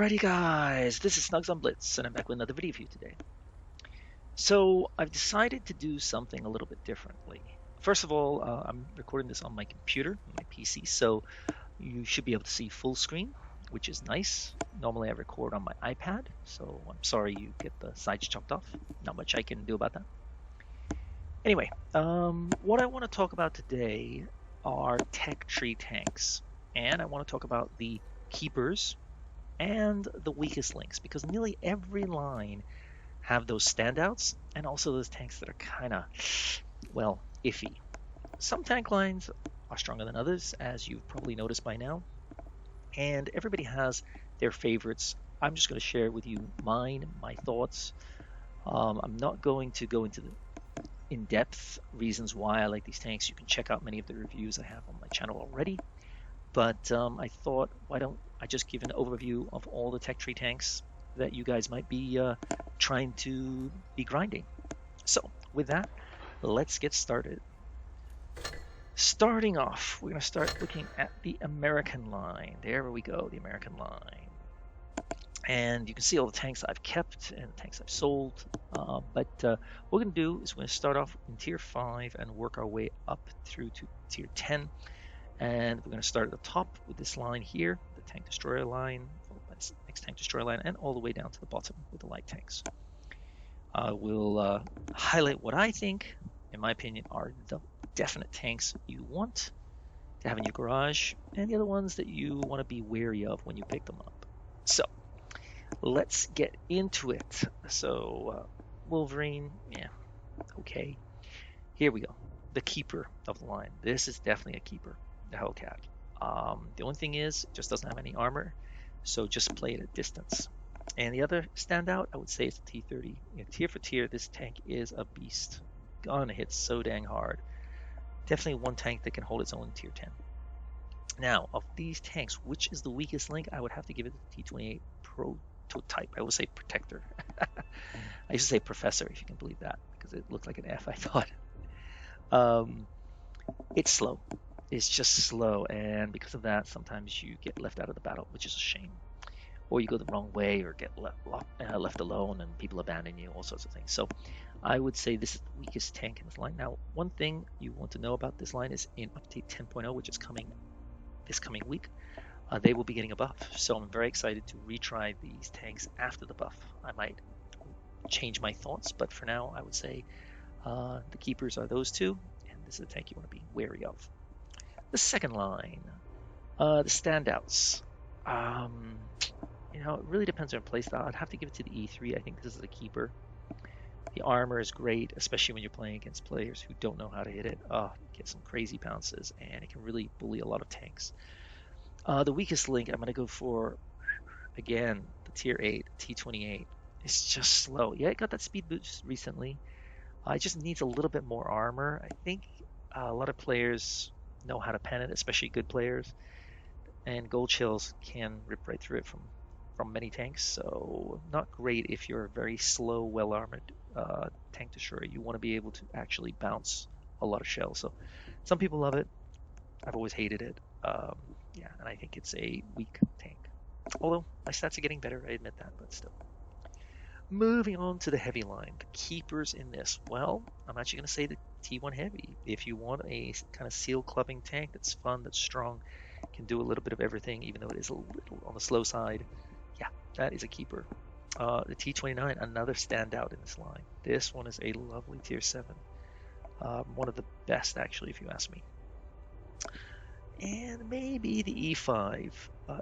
Alrighty guys, this is snugsonblitz and I'm back with another video for you today. So I've decided to do something a little bit differently. First of all, I'm recording this on my computer, my PC, so you should be able to see full screen, which is nice. Normally I record on my iPad, so I'm sorry you get the sides chopped off. Not much I can do about that. Anyway, what I want to talk about today are tech tree tanks, and I want to talk about the keepers and the weakest links, because nearly every line have those standouts and also those tanks that are kind of, well, iffy. Some tank lines are stronger than others, as you've probably noticed by now, and everybody has their favorites. I'm just going to share with you mine, my thoughts. I'm not going to go into the in-depth reasons why I like these tanks. You can check out many of the reviews I have on my channel already. But I thought, why don't I just give an overview of all the tech tree tanks that you guys might be trying to be grinding. So with that, let's get started. Starting off, we're going to start looking at the American line. There we go, the American line. And you can see all the tanks I've kept and the tanks I've sold. But what we're going to do is we're going to start off in tier 5 and work our way up through to tier 10. And we're going to start at the top with this line here, the tank destroyer line, followed by the next tank destroyer line, and all the way down to the bottom with the light tanks. We'll highlight what I think, in my opinion, are the definite tanks you want to have in your garage, and the other ones that you want to be wary of when you pick them up. So let's get into it. So Wolverine, yeah, okay. Here we go. The keeper of the line. This is definitely a keeper. The Hellcat. The only thing is, it just doesn't have any armor, so just play it at distance. And the other standout, I would say, is the T30. Tier for tier, this tank is a beast. Gonna hit so dang hard. Definitely one tank that can hold its own in tier 10. Now, of these tanks, which is the weakest link? I would have to give it the T28 prototype. I will say protector. I used to say professor, if you can believe that, because it looked like an F, I thought. It's slow. It's just slow, and because of that, sometimes you get left out of the battle, which is a shame. Or you go the wrong way, or get left alone, and people abandon you, all sorts of things. So I would say this is the weakest tank in this line. Now, one thing you want to know about this line is in update 10.0, which is coming this coming week, they will be getting a buff. So I'm very excited to retry these tanks after the buff. I might change my thoughts, but for now, I would say the keepers are those two, and this is a tank you want to be wary of. The second line, the standouts. It really depends on playstyle. I'd have to give it to the E3. I think this is a keeper. The armor is great, especially when you're playing against players who don't know how to hit it. You get some crazy bounces, and it can really bully a lot of tanks. The weakest link, I'm going to go for, again, the tier 8, T28. It's just slow. Yeah, it got that speed boost recently. It just needs a little bit more armor. I think a lot of players know how to pen it, especially good players, and gold shells can rip right through it from many tanks, so not great if you're a very slow, well-armored tank destroyer. You want to be able to actually bounce a lot of shells. So some people love it. I've always hated it. Yeah, and I think it's a weak tank. Although my stats are getting better, I admit that, but still. Moving on to the heavy line, the keepers in this. Well, I'm actually going to say the T1 Heavy. If you want a kind of seal clubbing tank that's fun, that's strong, can do a little bit of everything, even though it is a little on the slow side, yeah, that is a keeper. The T29, another standout in this line. This one is a lovely tier 7. One of the best, actually, if you ask me. And maybe the E5.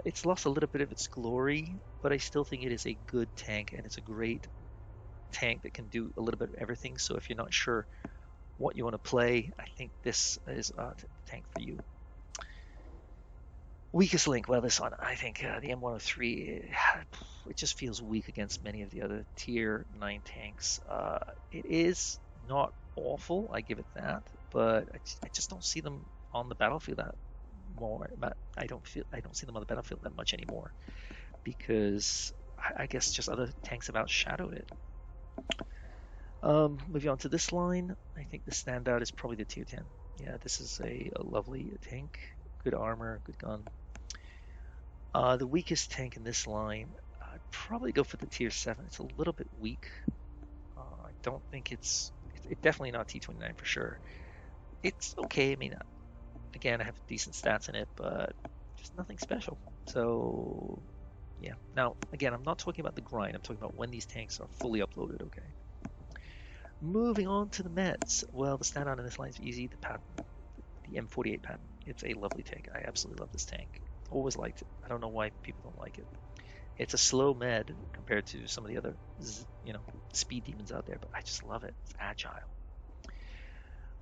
It's lost a little bit of its glory, but I still think it is a good tank, and it's a great tank that can do a little bit of everything. So if you're not sure what you want to play, I think this is a tank for you. Weakest link, well, this one, I think the M103, it just feels weak against many of the other tier 9 tanks. It is not awful, I give it that, but I just don't see them on the battlefield that more. But I don't see them on the battlefield that much anymore, because I guess just other tanks have outshadowed it. Moving on to this line, I think the standout is probably the tier 10. Yeah, this is a lovely tank, good armor, good gun. The weakest tank in this line, probably go for the tier 7. It's a little bit weak. I don't think it's definitely not T29 for sure. It's okay. I mean, again, I have decent stats in it, but just nothing special. So yeah. Now, again, I'm not talking about the grind. I'm talking about when these tanks are fully uploaded, okay? Moving on to the meds. Well, the standout in this line is easy. The pattern, the M48 pattern. It's a lovely tank. I absolutely love this tank. Always liked it. I don't know why people don't like it. It's a slow med compared to some of the other, speed demons out there, but I just love it. It's agile.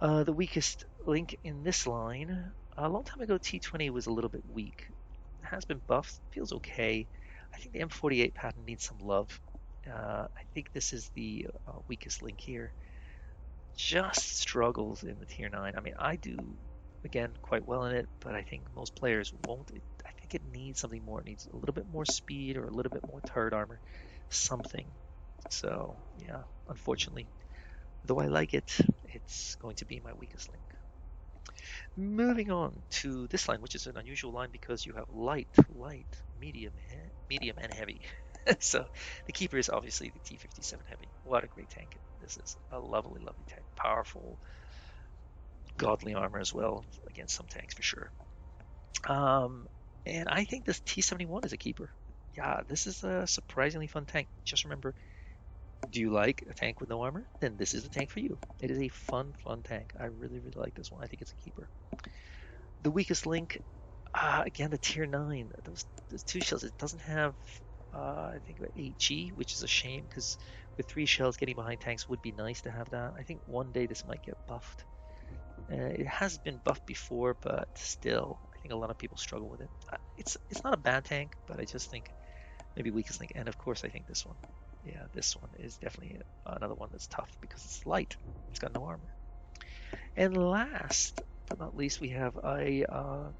The weakest link in this line, a long time ago, T20 was a little bit weak. It has been buffed, feels okay. I think the M48 pattern needs some love. I think this is the weakest link here. Just struggles in the tier 9. I mean, I do, again, quite well in it, but I think most players won't. I think it needs something more. It needs a little bit more speed or a little bit more turret armor, something. So, yeah, unfortunately, though I like it, it's going to be my weakest link. Moving on to this line, which is an unusual line because you have light, medium, medium, and heavy. So the keeper is obviously the T57 heavy. What a great tank. This is a lovely, lovely tank. Powerful, godly armor as well against some tanks for sure. And I think this T71 is a keeper. Yeah, this is a surprisingly fun tank. Just remember, do you like a tank with no armor? Then this is the tank for you. It is a fun, fun tank. I really, really like this one. I think it's a keeper. The weakest link, again, the tier 9. Those 2 shells, it doesn't have, I think, 8G, which is a shame because with 3 shells, getting behind tanks would be nice to have that. I think one day this might get buffed. It has been buffed before, but still, I think a lot of people struggle with it. It's not a bad tank, but I just think maybe weakest link. And of course, I think this one. Yeah, this one is definitely another one that's tough because it's light. It's got no armor. And last but not least, we have a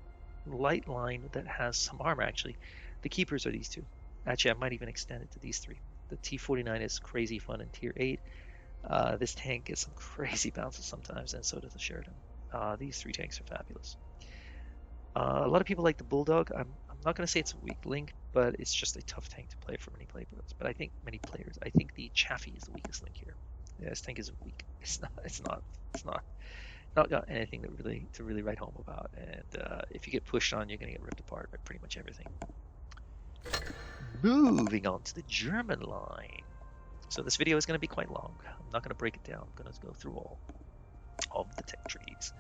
light line that has some armor, actually. The keepers are these two. Actually, I might even extend it to these 3. The T49 is crazy fun in tier 8. This tank gets some crazy bounces sometimes, and so does the Sheridan. These 3 tanks are fabulous. A lot of people like the Bulldog. I'm not going to say it's a weak link, but it's just a tough tank to play for many players. But I think I think the Chaffee is the weakest link here. Yeah, this tank isn't weak. It's not got anything to really write home about. And if you get pushed on, you're going to get ripped apart by pretty much everything. Moving on to the German line. So this video is going to be quite long. I'm not going to break it down. I'm going to go through all of the tech trees.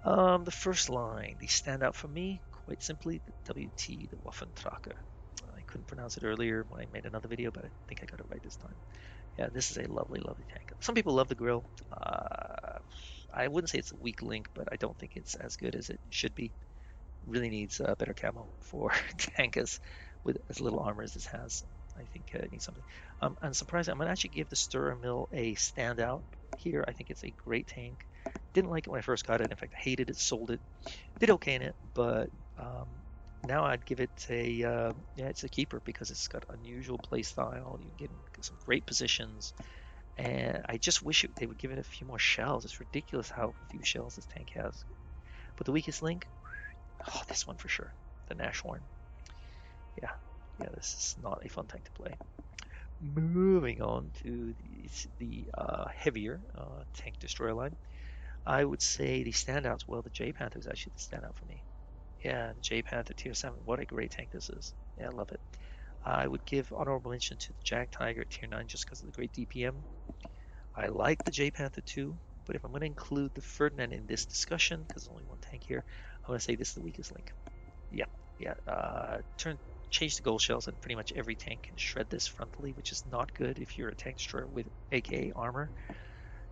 The first line, the standout for me, quite simply, the WT, the Waffentracker. I couldn't pronounce it earlier when I made another video, but I think I got it right this time. Yeah, this is a lovely, lovely tank. Some people love the grill. I wouldn't say it's a weak link, but I don't think it's as good as it should be. Really needs better camo for tank with as little armor as this has. I think it needs something. I'm surprised. I'm going to actually give the Stirrer Mill a standout here. I think it's a great tank. Didn't like it when I first got it. In fact, hated it, sold it. Did okay in it, but now I'd give it it's a keeper because it's got unusual play style. You get some great positions, and I just wish they would give it a few more shells. It's ridiculous how few shells this tank has. But the weakest link, this one for sure, the Nashorn. Yeah, this is not a fun tank to play. Moving on to the heavier tank destroyer line. I would say the standouts, well, the J Panther is actually the standout for me. Yeah, the J Panther tier 7. What a great tank this is. Yeah, I love it. I would give honorable mention to the Jag Tiger at tier 9 just because of the great DPM. I like the J Panther too, but if I'm going to include the Ferdinand in this discussion, because there's only one tank here, I'm going to say this is the weakest link. Yeah. Change the gold shells, and pretty much every tank can shred this frontally, which is not good if you're a tank destroyer with AKA armor.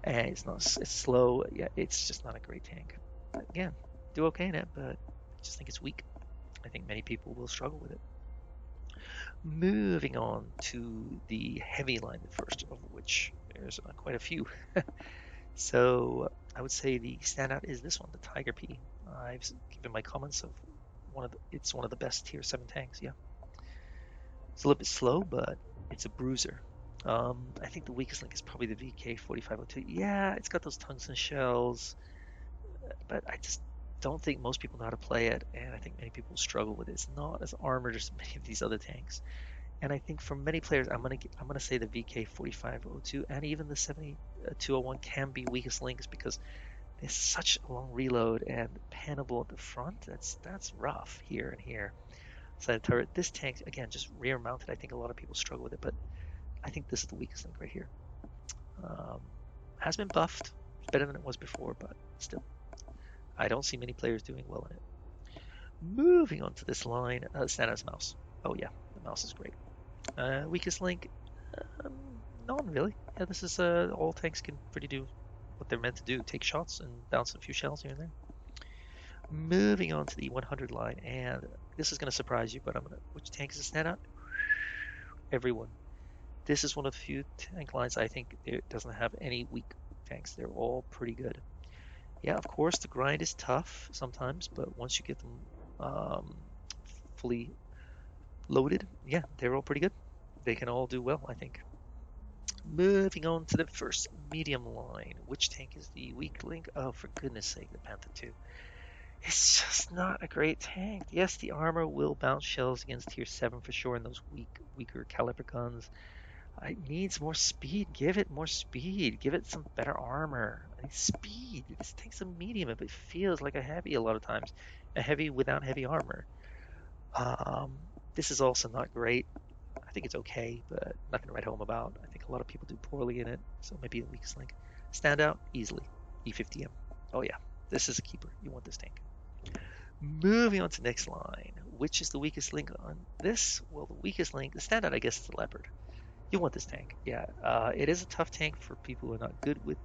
And it's slow. Yeah, it's just not a great tank. But again, do okay in it, but I just think it's weak. I think many people will struggle with it. Moving on to the heavy line, the first of which there's quite a few. So I would say the standout is this one, the Tiger P. I've given my comments of it's one of the best tier 7 tanks. Yeah, it's a little bit slow, but it's a bruiser. I think the weakest link is probably the VK4502. Yeah, it's got those tungsten shells, but I just don't think most people know how to play it, and I think many people struggle with it. It's not as armored as many of these other tanks. And I think for many players, I'm gonna say the VK4502 and even the 7201 can be weakest links because there's such a long reload and panable at the front. That's rough here and here. Side turret. This tank again, just rear mounted. I think a lot of people struggle with it, but I think this is the weakest link right here. Um, has been buffed. It's better than it was before, but still, I don't see many players doing well in it. Moving on to this line, Santa's mouse. Oh yeah, the mouse is great. Weakest link, um, none really. Yeah, this is all tanks can pretty do what they're meant to do: take shots and bounce a few shells here and there. Moving on to the 100 line, and this is going to surprise you, but which tanks is stand out? Everyone. This is one of the few tank lines I think it doesn't have any weak tanks. They're all pretty good. Yeah, of course, the grind is tough sometimes, but once you get them fully loaded, yeah, they're all pretty good. They can all do well, I think. Moving on to the first medium line. Which tank is the weak link? Oh, for goodness sake, the Panther 2. It's just not a great tank. Yes, the armor will bounce shells against tier 7 for sure in those weaker caliber guns. It needs more speed. Give it more speed. Give it some better armor. I need speed. This tank's a medium, but it feels like a heavy a lot of times. A heavy without heavy armor. Um, this is also not great. I think it's okay, but nothing to write home about. I think a lot of people do poorly in it, so maybe the weakest link. Standout, easily. E50M. Oh yeah, this is a keeper. You want this tank. Moving on to the next line. Which is the weakest link on this? Well, the weakest link, the standout, I guess, is the Leopard. You want this tank. Yeah, it is a tough tank for people who are not good with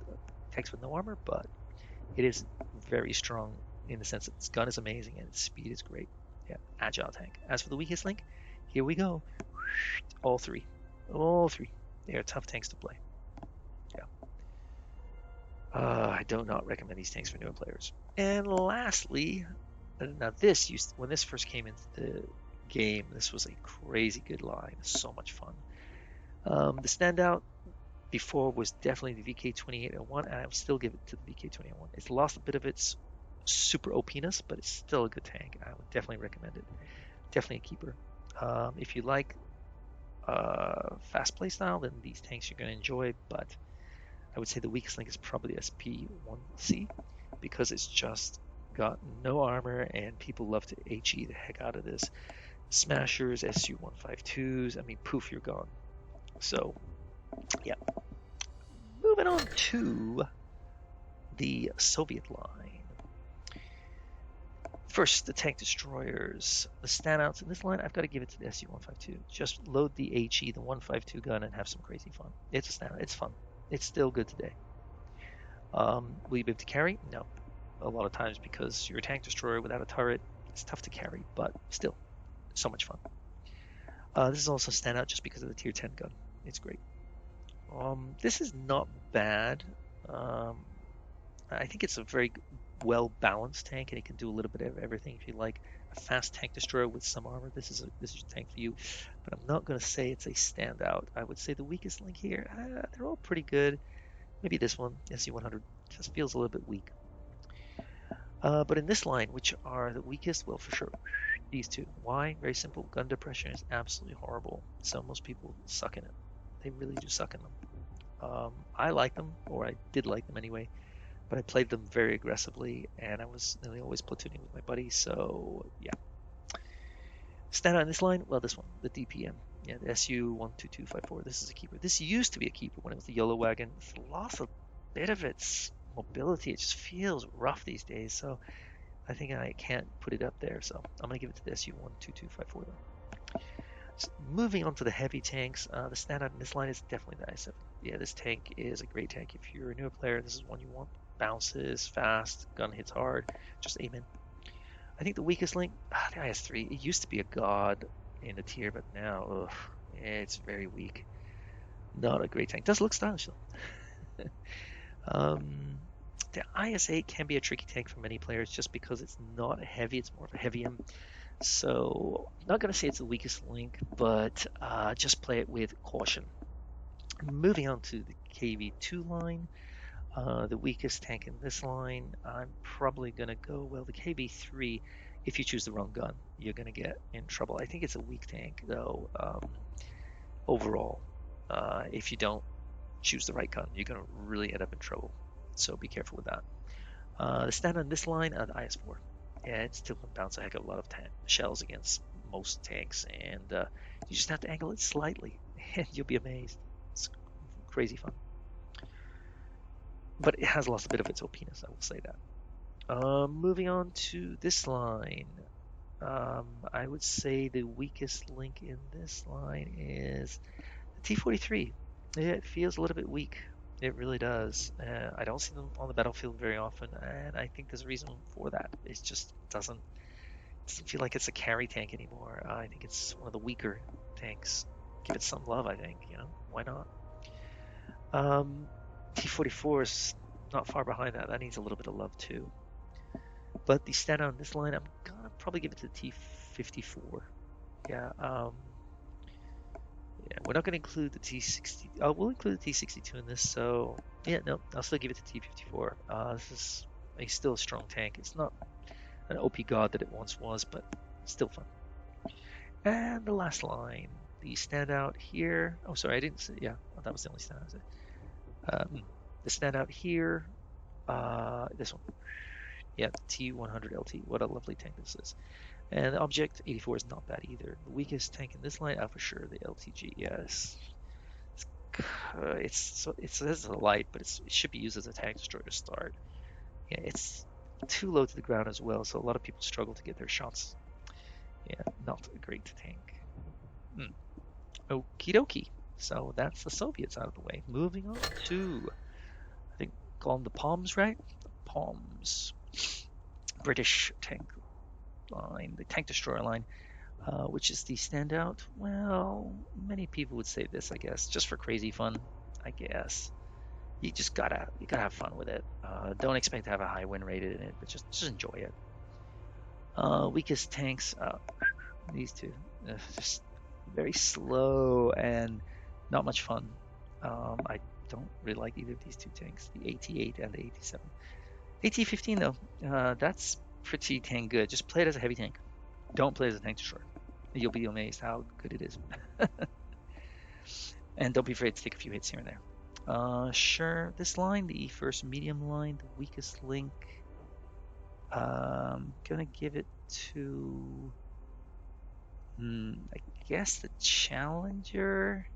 tanks with no armor, but it is very strong in the sense that its gun is amazing and its speed is great. Yeah, agile tank. As for the weakest link, here we go. All three. All three. They are tough tanks to play. Yeah. I do not recommend these tanks for newer players. And lastly, now when this first came into the game, this was a crazy good line. So much fun. The standout before was definitely the VK2801, and I would still give it to the VK2801. It's lost a bit of its super OP-ness, but it's still a good tank. I would definitely recommend it. Definitely a keeper. If you like fast play style, then these tanks you're going to enjoy, but I would say the weakest link is probably SP1C because it's just got no armor and people love to HE the heck out of this. Smashers, SU-152s, I mean, poof, you're gone. So, yeah. Moving on to the Soviet line. First, the tank destroyers. The standouts in this line, I've got to give it to the SU-152. Just load the HE, the 152 gun, and have some crazy fun. It's a standout. It's fun. It's still good today. Will you be able to carry? No. A lot of times because you're a tank destroyer without a turret, it's tough to carry, but still, so much fun. This is also a standout just because of the tier 10 gun. It's great. This is not bad. I think it's a very well-balanced tank, and it can do a little bit of everything. If you like a fast tank destroyer with some armor, this is your tank for you. But I'm not going to say it's a standout. I would say the weakest link here, they're all pretty good. Maybe this one, SU-100, just feels a little bit weak. But in this line, which are the weakest? Well, for sure, these two. Why? Very simple. Gun depression is absolutely horrible. So most people suck in it. They really do suck in them. I like them, or I did like them anyway, but I played them very aggressively, and I was nearly always platooning with my buddies, so yeah. Standout in this line? Well, this one, the DPM. Yeah, the SU-12254. This is a keeper. This used to be a keeper when it was the YOLO wagon. It's lost a bit of its mobility. It just feels rough these days, so I think I can't put it up there, so I'm going to give it to the SU-12254 though. So moving on to the heavy tanks, the standout in this line is definitely the I-7. Yeah, this tank is a great tank. If you're a newer player, this is one you want. Bounces, fast, gun hits hard, just aim in. I think the weakest link, the IS-3, it used to be a god in the tier, but now, it's very weak. Not a great tank. Does look stylish though. The IS-8 can be a tricky tank for many players just because it's not heavy, it's more of a heavy M. So, I'm not going to say it's the weakest link, but just play it with caution. Moving on to the KV2 line, the weakest tank in this line, I'm probably going to go, well, the KV3, if you choose the wrong gun, you're going to get in trouble. I think it's a weak tank, though. overall. If you don't choose the right gun, you're going to really end up in trouble. So be careful with that. The stand on this line, the IS-4. Yeah, it still can bounce a heck of a lot of shells against most tanks, and you just have to angle it slightly, and you'll be amazed. It's crazy fun. But it has lost a bit of its OPness, I will say that. Moving on to this line. I would say the weakest link in this line is the T-43. It feels a little bit weak. It really does. I don't see them on the battlefield very often, and I think there's a reason for that. It just doesn't feel like it's a carry tank anymore. I think it's one of the weaker tanks. Give it some love, I think. Why not? T-44 is not far behind that. That needs a little bit of love too. But the standout on this line, I'm gonna probably give it to the T-54. Yeah. Yeah, we're not going to include the T60. Oh, we'll include the T62 in this. So yeah, no, I'll still give it to T54. This is still a strong tank. It's not an OP god that it once was, but still fun. And the last line, the standout here. Oh, sorry, I didn't say. Yeah, that was the only standout. The standout here. This one. Yeah, T100 LT. What a lovely tank this is. And the Object 84 is not bad either. The weakest tank in this line, for sure, the LTG. Yes, it's a light, but it should be used as a tank destroyer to start. Yeah, it's too low to the ground as well, so a lot of people struggle to get their shots. Yeah, not a great tank. Okie dokie. So that's the Soviets out of the way. Moving on to, I think, call them the Palms, right? The Palms. British tank line, the tank destroyer line, which is the standout. Well, many people would say this, I guess, just for crazy fun. I guess you gotta have fun with it. Don't expect to have a high win rate in it, but just enjoy it. Weakest tanks, these two, just very slow and not much fun. I don't really like either of these two tanks, the AT-8 and the AT-7. AT-15 though, that's pretty dang good. Just play it as a heavy tank. Don't play it as a tank destroyer. You'll be amazed how good it is. And don't be afraid to take a few hits here and there. Sure, this line, the first medium line, the weakest link. Gonna give it to, I guess the Challenger.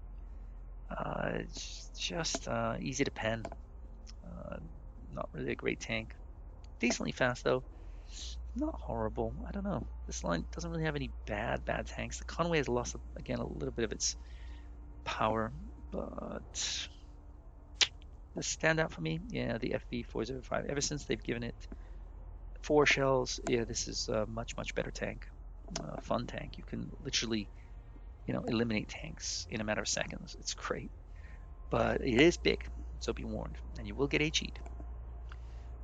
It's just easy to pen. Not really a great tank. Decently fast though. Not horrible. I don't know. This line doesn't really have any bad tanks. The Conway has lost again a little bit of its power, but the standout for me, yeah, the FV405. Ever since they've given it 4 shells, yeah, this is a much better tank. Fun tank. You can literally, eliminate tanks in a matter of seconds. It's great, but it is big, so be warned, and you will get HE'd.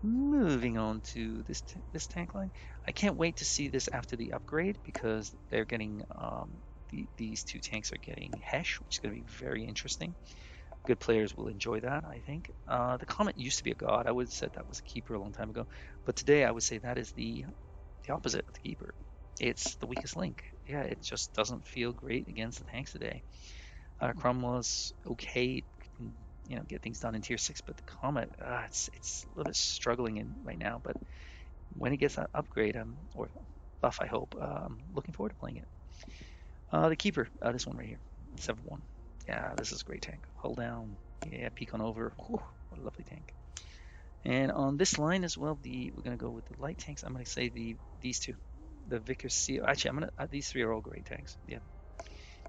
Moving on to this tank line, I can't wait to see this after the upgrade because they're getting these two tanks are getting Hesh, which is going to be very interesting. Good players will enjoy that, I think. The Comet used to be a god. I would have said that was a keeper a long time ago, but today I would say that is the opposite of the keeper. It's the weakest link. Yeah, it just doesn't feel great against the tanks today. Cromwell's okay. Get things done in tier 6, but the Comet, it's a little bit struggling right now, but when it gets that upgrade, or buff, I hope, I'm looking forward to playing it. The Keeper, this one right here, 7-1. Yeah, this is a great tank. Hull down, yeah, peek on over. Whew, what a lovely tank. And on this line as well, we're gonna go with the light tanks. I'm gonna say these two, the Vickers Seal. Actually, these 3 are all great tanks. Yeah.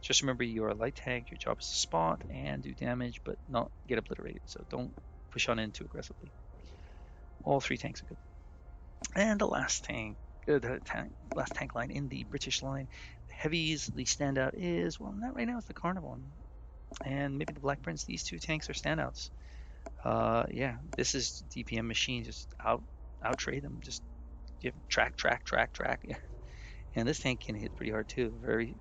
Just remember, you're a light tank. Your job is to spot and do damage, but not get obliterated. So don't push on in too aggressively. All 3 tanks are good. And the last tank line in the British line, the heavies. The standout is, well, not right now. It's the Carnival and maybe the Black Prince. These 2 tanks are standouts. Yeah, this is DPM machine. Just out trade them. Just give track. Yeah. And this tank can hit pretty hard too. Very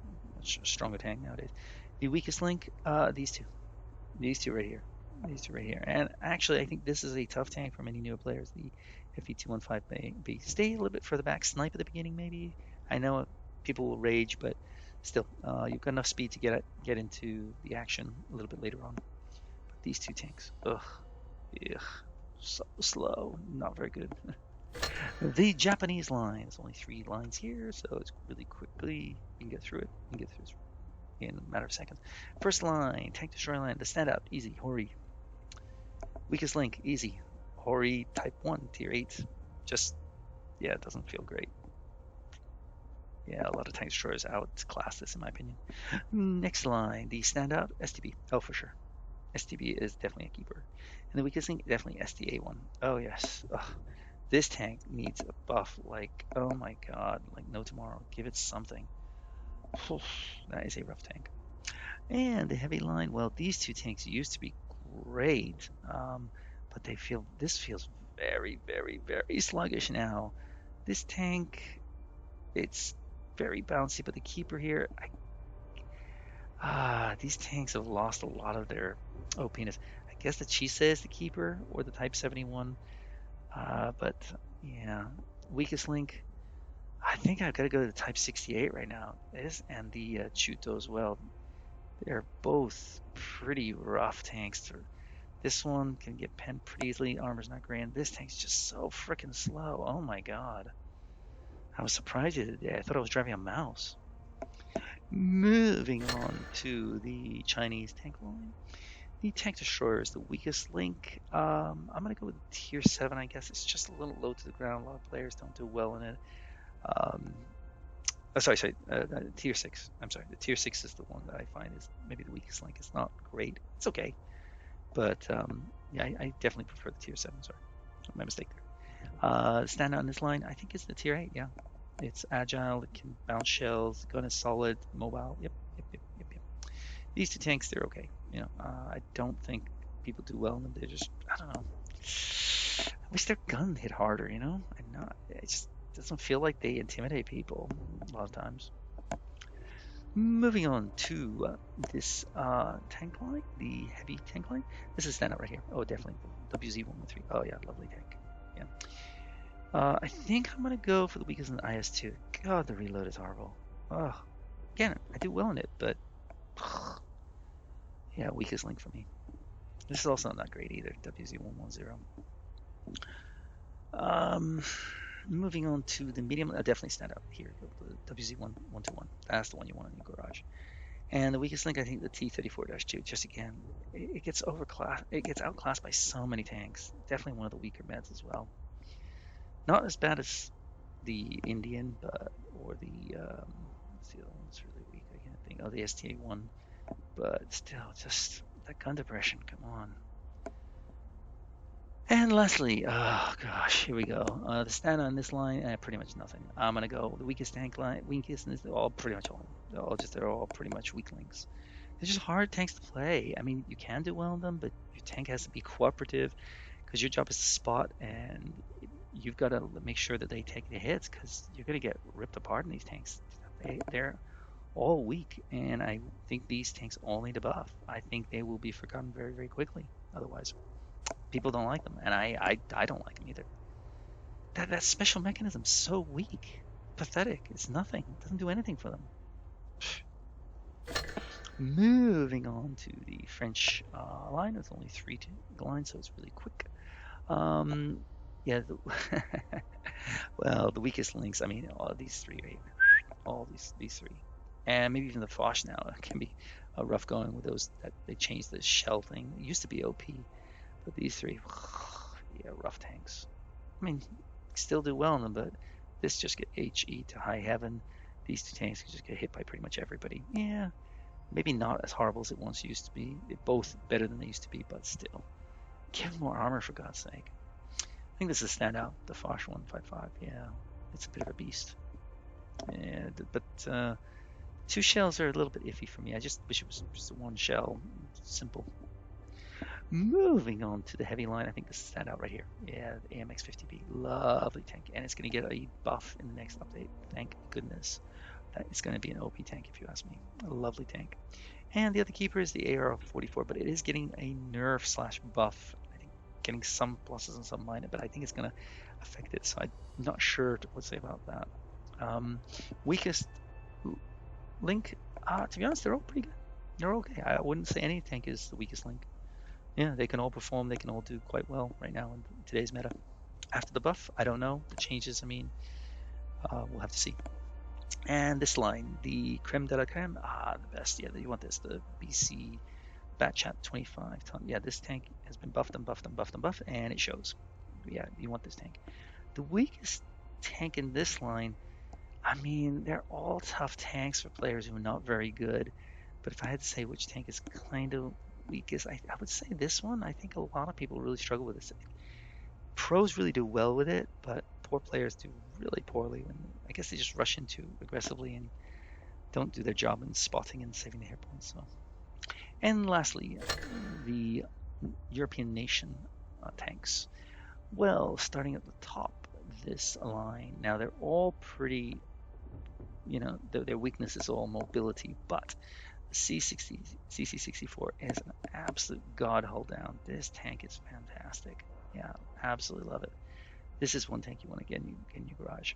stronger tank nowadays. The weakest link, these two right here. And actually, I think this is a tough tank for many newer players. The FE215B. Stay a little bit further back, snipe at the beginning maybe. I know people will rage, but still, you've got enough speed to get into the action a little bit later on. But these two tanks, ugh, so slow, not very good. The Japanese line, there's only 3 lines here, so it's really quickly, you can get through it, in a matter of seconds. First line, tank destroyer line, the standout, easy, Hori. Weakest link, easy, Hori type 1, tier 8, just, yeah, it doesn't feel great. Yeah, a lot of tank destroyers outclass this in my opinion. Next line, the standout, STB, oh for sure. STB is definitely a keeper. And the weakest link, definitely STA1. Oh yes, ugh. This tank needs a buff like, oh my god, like no tomorrow. Give it something. That is a rough tank. And the heavy line, well, these two tanks used to be great, but this feels very, very, very sluggish now. This tank, it's very bouncy, but the keeper here, these tanks have lost a lot of their OPness. I guess the Chisa is the keeper or the Type 71, but yeah, weakest link. I think I've got to go to the Type 68 right now. This and the Chuto as well. They're both pretty rough tanks. This one can get penned pretty easily. Armor's not great. And this tank's just so freaking slow. Oh my god. I was surprised the other day. I thought I was driving a mouse. Moving on to the Chinese tank line. The tank destroyer is the weakest link. I'm going to go with tier 7, I guess. It's just a little low to the ground. A lot of players don't do well in it. Tier 6. I'm sorry. The tier 6 is the one that I find is maybe the weakest link. It's not great. It's okay. But yeah, I definitely prefer the tier 7. Sorry. My mistake there. Standout in this line, I think it's the tier 8. Yeah. It's agile. It can bounce shells. Gun is solid. Mobile. Yep. These two tanks, they're okay. I don't think people do well in them. They're just, I don't know. I wish their gun hit harder, I'm not. It just doesn't feel like they intimidate people a lot of times. Moving on to this tank line, the heavy tank line. This is standout right here. Oh, definitely WZ113. Oh yeah, lovely tank. Yeah. I think I'm gonna go for the weakest in the IS2. God, the reload is horrible. Oh, again, I do well in it, but yeah, weakest link for me. This is also not great either. WZ110. Moving on to the medium, definitely stand out here. The WZ121. That's the one you want in your garage. And the weakest link, I think, the T34-2. Just again, it gets outclassed by so many tanks. Definitely one of the weaker meds as well. Not as bad as the Indian, or the what's the other one that's really weak? I can't think. Oh, the STA1. But still, just that gun depression. Come on. And lastly, oh gosh, here we go. The standout on this line, pretty much nothing. I'm gonna go the weakest tank line. Weakest, and they're all pretty much they're all pretty much weak links. They're just hard tanks to play. I mean, you can do well in them, but your tank has to be cooperative because your job is to spot, and you've got to make sure that they take the hits because you're gonna get ripped apart in these tanks. They're all weak, and I think these tanks all need a buff. I think they will be forgotten very, very quickly. Otherwise, people don't like them, and I don't like them either. That special mechanism's so weak, pathetic. It's nothing. It doesn't do anything for them. Moving on to the French line. It's only 3 lines, so it's really quick. Yeah. Well, the weakest links. I mean, all these 3, right? All these 3. And maybe even the Foch now can be rough going with those that they changed the shell thing. It used to be OP, but these 3, yeah, rough tanks. I mean, still do well in them, but this just get HE to high heaven. These 2 tanks can just get hit by pretty much everybody. Yeah, maybe not as horrible as it once used to be. They're both better than they used to be, but still, give them more armor for God's sake. I think this is a standout. The Foch 155. Yeah, it's a bit of a beast. Yeah, but 2 shells are a little bit iffy for me. I just wish it was just 1 shell. Simple. Moving on to the heavy line, I think this is standout right here. Yeah, the AMX-50B. Lovely tank. And it's going to get a buff in the next update. Thank goodness. That is going to be an OP tank, if you ask me. A lovely tank. And the other keeper is the AR-44, but it is getting a nerf/buff. I think getting some pluses and some minus, but I think it's going to affect it. So I'm not sure what to say about that. Weakest link, to be honest, they're all pretty good. They're okay. I wouldn't say any tank is the weakest link. Yeah, they can all perform. They can all do quite well right now in today's meta. After the buff, I don't know. The changes, I mean, we'll have to see. And this line, the creme de la creme, the best. Yeah, you want this, the BC Batchat 25 ton. Yeah, this tank has been buffed and buffed and buffed and buffed, and it shows. Yeah, you want this tank. The weakest tank in this line, I mean, they're all tough tanks for players who are not very good. But if I had to say which tank is kind of weakest, I would say this one. I think a lot of people really struggle with this. Pros really do well with it, but poor players do really poorly when I guess they just rush into aggressively and don't do their job in spotting and saving the hit points. So, and lastly, the European nation tanks. Well, starting at the top, this line. Now they're all pretty, their weakness is all mobility, but C60, CC64 is an absolute god hold down. This tank is fantastic. Yeah, absolutely love it. This is one tank you want to get in your garage.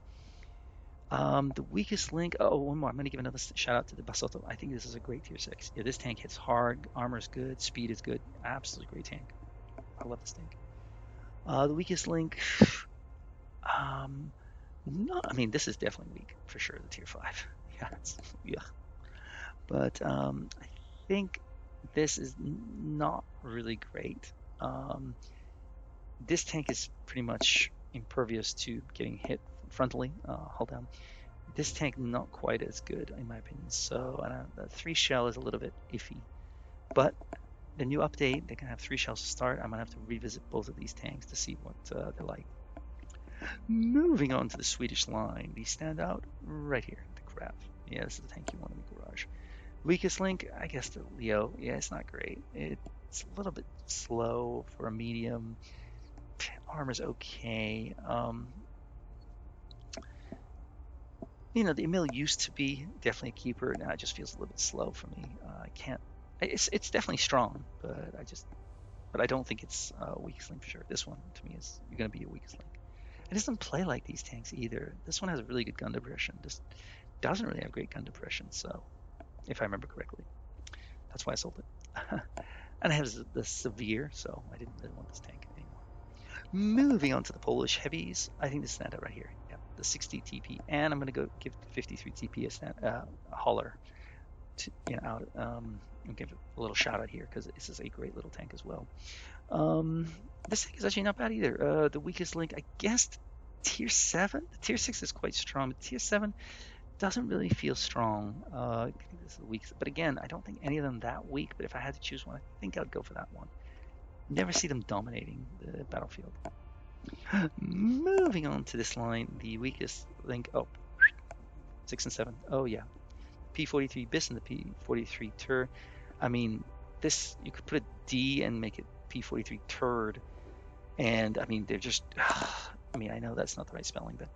The weakest link. Oh, one more. I'm going to give another shout out to the Basotto. I think this is a great tier 6. Yeah, this tank hits hard. Armor is good. Speed is good. Absolutely great tank. I love this tank. The weakest link. No, I mean, this is definitely weak for sure. The tier 5. Yeah, yeah. But I think this is not really great. This tank is pretty much impervious to getting hit frontally. Hold down. This tank not quite as good in my opinion. So the 3 shell is a little bit iffy. But the new update, they can have 3 shells to start. I'm gonna have to revisit both of these tanks to see what they're like. Moving on to the Swedish line, these stand out right here. The crab. Yeah, this is the tank you want in the garage. Weakest link, I guess the Leo. Yeah, it's not great. It's a little bit slow for a medium. Armor's okay. The Emil used to be definitely a keeper. Now it just feels a little bit slow for me. I can't. It's definitely strong, but I don't think it's a weakest link for sure. This one to me is going to be a weakest link. It doesn't play like these tanks either. This one has a really good gun depression. This doesn't really have great gun depression, so if I remember correctly, that's why I sold it. And it has the severe, so I didn't really want this tank anymore. Moving on to the Polish heavies, I think this stand out right here. Yeah, the 60 TP, and I'm going to go give 53 TP a hauler out. I'll give it a little shout out here because this is a great little tank as well. This tank is actually not bad either. The weakest link, I guess, tier 7. The tier 6 is quite strong, but tier 7 doesn't really feel strong. I think this is the weakest, but again, I don't think any of them that weak. But if I had to choose one, I think I'd go for that one. Never see them dominating the battlefield. Moving on to this line, the weakest link. Oh, 6 and 7. Oh yeah, P43 bis and the P43 tur. I mean, this you could put a D and make it P43 turd, and I mean they're just. I mean, I know that's not the right spelling, but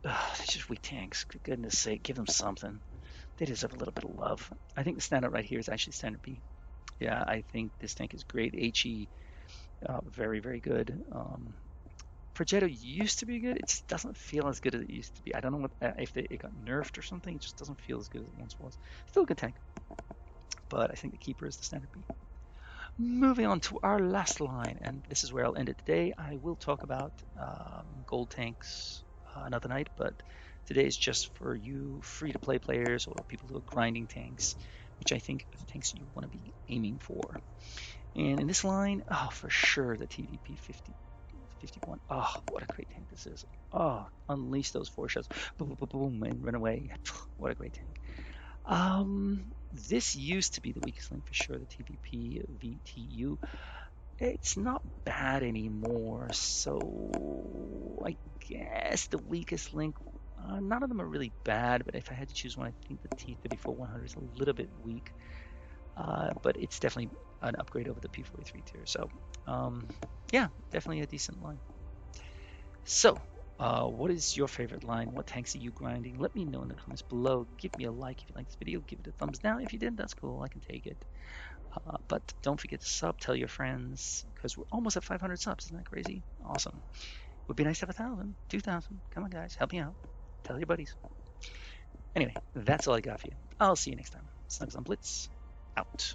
they're just weak tanks. For goodness sake, give them something. They deserve a little bit of love. I think the standout right here is actually standard B. Yeah, I think this tank is great. HE, very, very good. Progetto used to be good. It just doesn't feel as good as it used to be. I don't know if it got nerfed or something. It just doesn't feel as good as it once was. Still a good tank, but I think the keeper is the standard B. Moving on to our last line, and this is where I'll end it today. I will talk about gold tanks another night, but today is just for you free-to-play players or people who are grinding tanks, which I think are the tanks you want to be aiming for. And in this line, oh, for sure, the TDP 51. Oh, what a great tank this is. Oh, unleash those 4 shots. Boom, boom, boom, and run away. What a great tank. This used to be the weakest link for sure, the TPP VTU. It's not bad anymore, so I guess the weakest link, none of them are really bad, but if I had to choose one, I think the T34-100 is a little bit weak, but it's definitely an upgrade over the P43 tier. So, yeah, definitely a decent line. So, what is your favorite line? What tanks are you grinding? Let me know in the comments below. Give me a like if you like this video. Give it a thumbs down. If you didn't, that's cool. I can take it. But don't forget to sub. Tell your friends because we're almost at 500 subs. Isn't that crazy? Awesome. It would be nice to have 1,000, 2,000. Come on, guys. Help me out. Tell your buddies. Anyway, that's all I got for you. I'll see you next time. Snugs on Blitz, out.